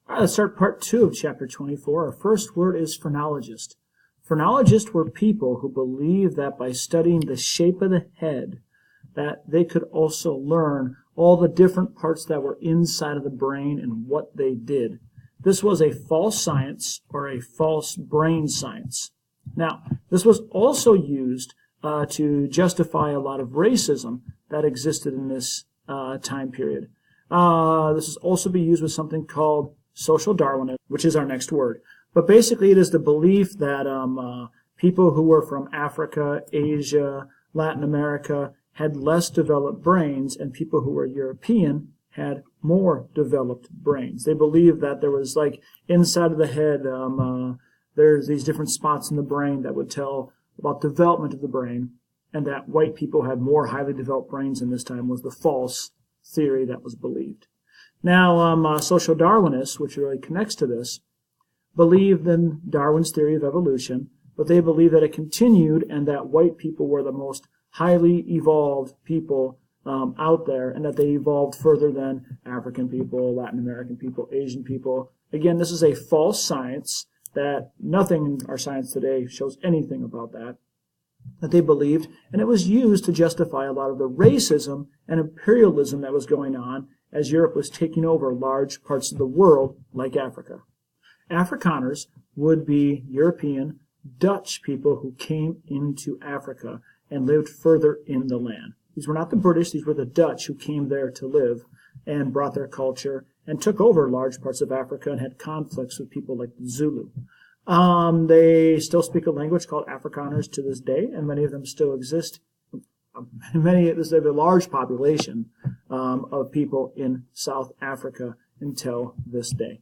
All right, let's start part 2 of chapter 24. Our first word is phrenologist. Phrenologists were people who believed that by studying the shape of the head, that they could also learn all the different parts that were inside of the brain and what they did. This was a false science or a false brain science. Now, this was also used to justify a lot of racism that existed in this time period. This is also be used with something called social Darwinism, which is our next word. But basically it is the belief that people who were from Africa, Asia, Latin America had less developed brains, and people who were European had more developed brains. They believed that there was, like, inside of the head, there's these different spots in the brain that would tell about development of the brain, and that white people had more highly developed brains in this time was the false theory that was believed. Now, social Darwinists, which really connects to this, believed in Darwin's theory of evolution, but they believed that it continued and that white people were the most highly evolved people out there, and that they evolved further than African people, Latin American people, Asian people. Again, this is a false science that nothing in our science today shows anything about that they believed, and it was used to justify a lot of the racism and imperialism that was going on as Europe was taking over large parts of the world like Africa. Afrikaners would be European, Dutch people who came into Africa and lived further in the land. These were not the British, these were the Dutch who came there to live and brought their culture and took over large parts of Africa and had conflicts with people like the Zulu. They still speak a language called Afrikaners to this day, and many of them still exist. There's a large population of people in South Africa until this day.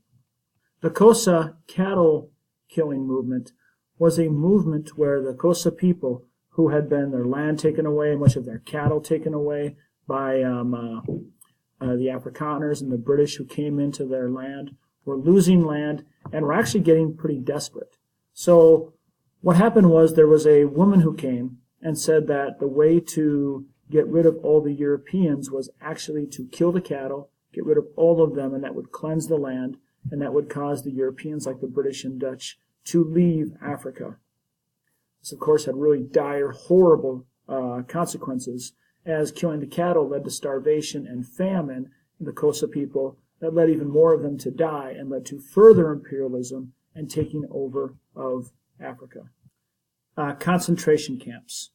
The Xhosa cattle killing movement was a movement where the Xhosa people who had been their land taken away, much of their cattle taken away by the Afrikaners and the British who came into their land, were losing land and were actually getting pretty desperate. So what happened was there was a woman who came and said that the way to get rid of all the Europeans was actually to kill the cattle, get rid of all of them, and that would cleanse the land, and that would cause the Europeans, like the British and Dutch, to leave Africa. This, of course, had really dire, horrible consequences, as killing the cattle led to starvation and famine in the Xhosa people, that led even more of them to die and led to further imperialism and taking over of Africa. Concentration camps.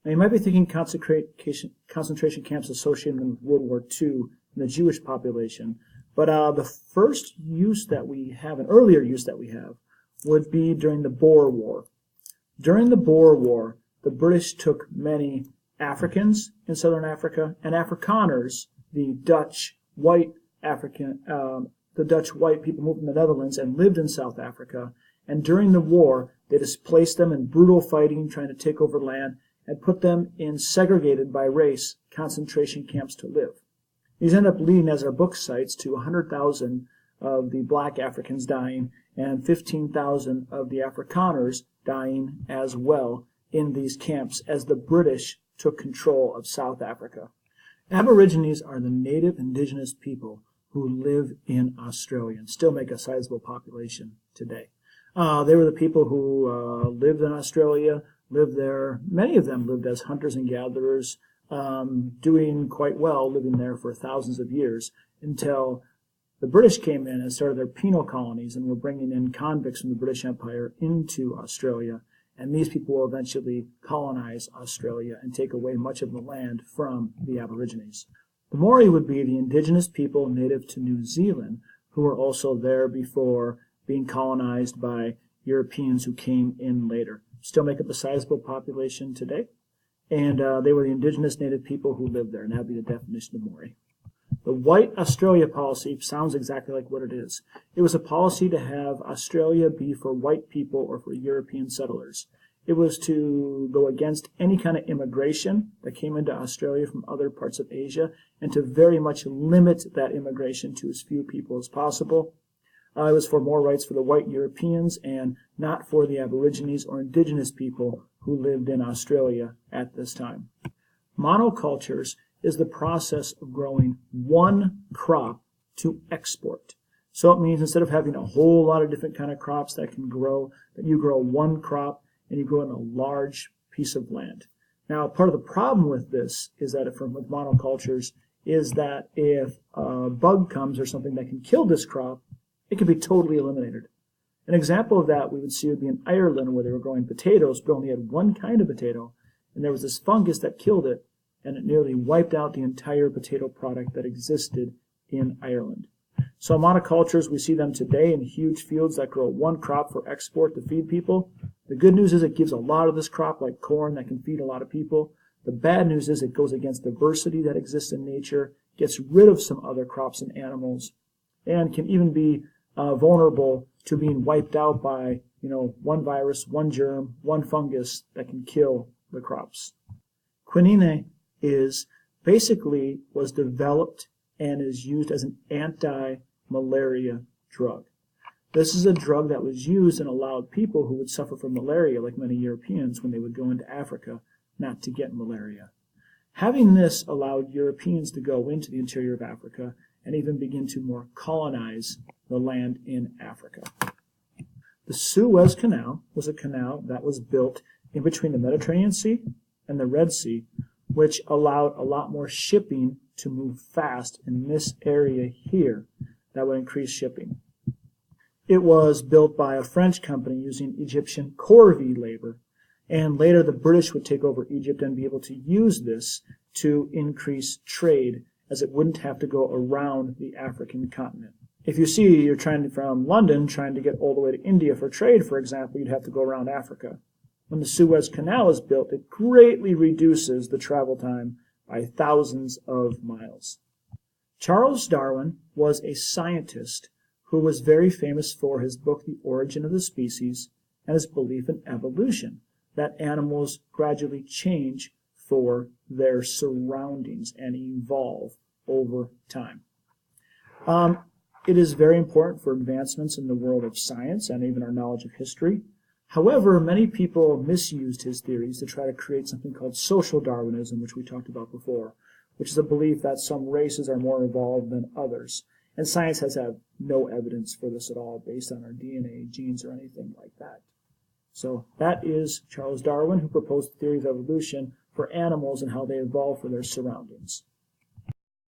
Now, you might be thinking concentration camps associated with World War II and the Jewish population, but the first use that we have, an earlier use that we have, would be during the Boer War. During the Boer War, the British took many Africans in southern Africa and Afrikaners, the Dutch white people moved from the Netherlands and lived in South Africa. And during the war, they displaced them in brutal fighting, trying to take over land, and put them in segregated by race concentration camps to live. These end up leading, as our book cites, to 100,000 of the black Africans dying and 15,000 of the Afrikaners dying as well in these camps as the British took control of South Africa. Aborigines are the native indigenous people who live in Australia and still make a sizable population today. They were the people who lived in Australia, lived there. Many of them lived as hunters and gatherers, doing quite well, living there for thousands of years until the British came in and started their penal colonies and were bringing in convicts from the British Empire into Australia. And these people will eventually colonize Australia and take away much of the land from the Aborigines. The Maori would be the indigenous people native to New Zealand who were also there before being colonized by Europeans who came in later. Still make up a sizable population today, and they were the indigenous native people who lived there, and that would be the definition of Maori. The White Australia policy sounds exactly like what it is. It was a policy to have Australia be for white people or for European settlers. It was to go against any kind of immigration that came into Australia from other parts of Asia and to very much limit that immigration to as few people as possible. It was for more rights for the white Europeans and not for the Aborigines or indigenous people who lived in Australia at this time. Monocultures is the process of growing one crop to export. So it means instead of having a whole lot of different kind of crops that can grow, that you grow one crop and you grow it in a large piece of land. Now, part of the problem with this is that with monocultures is that if a bug comes or something that can kill this crop, it can be totally eliminated. An example of that we would see would be in Ireland, where they were growing potatoes but only had one kind of potato, and there was this fungus that killed it, and it nearly wiped out the entire potato product that existed in Ireland. So monocultures, we see them today in huge fields that grow one crop for export to feed people. The good news is it gives a lot of this crop, like corn, that can feed a lot of people. The bad news is it goes against diversity that exists in nature, gets rid of some other crops and animals, and can even be vulnerable to being wiped out by, one virus, one germ, one fungus that can kill the crops. Quinine was developed and is used as an anti-malaria drug. This is a drug that was used and allowed people who would suffer from malaria, like many Europeans, when they would go into Africa, not to get malaria. Having this allowed Europeans to go into the interior of Africa and even begin to more colonize the land in Africa. The Suez Canal was a canal that was built in between the Mediterranean Sea and the Red Sea, which allowed a lot more shipping to move fast in this area here. That would increase shipping. It was built by a French company using Egyptian corvée labor, and later the British would take over Egypt and be able to use this to increase trade, as it wouldn't have to go around the African continent. If you see you're from London trying to get all the way to India for trade, for example, you'd have to go around Africa. When the Suez Canal is built, it greatly reduces the travel time by thousands of miles. Charles Darwin was a scientist who was very famous for his book, The Origin of the Species, and his belief in evolution, that animals gradually change for their surroundings and evolve over time. It is very important for advancements in the world of science and even our knowledge of history. However, many people misused his theories to try to create something called social Darwinism, which we talked about before, which is a belief that some races are more evolved than others. And science has had no evidence for this at all based on our DNA, genes, or anything like that. So that is Charles Darwin, who proposed the theory of evolution for animals and how they evolve for their surroundings.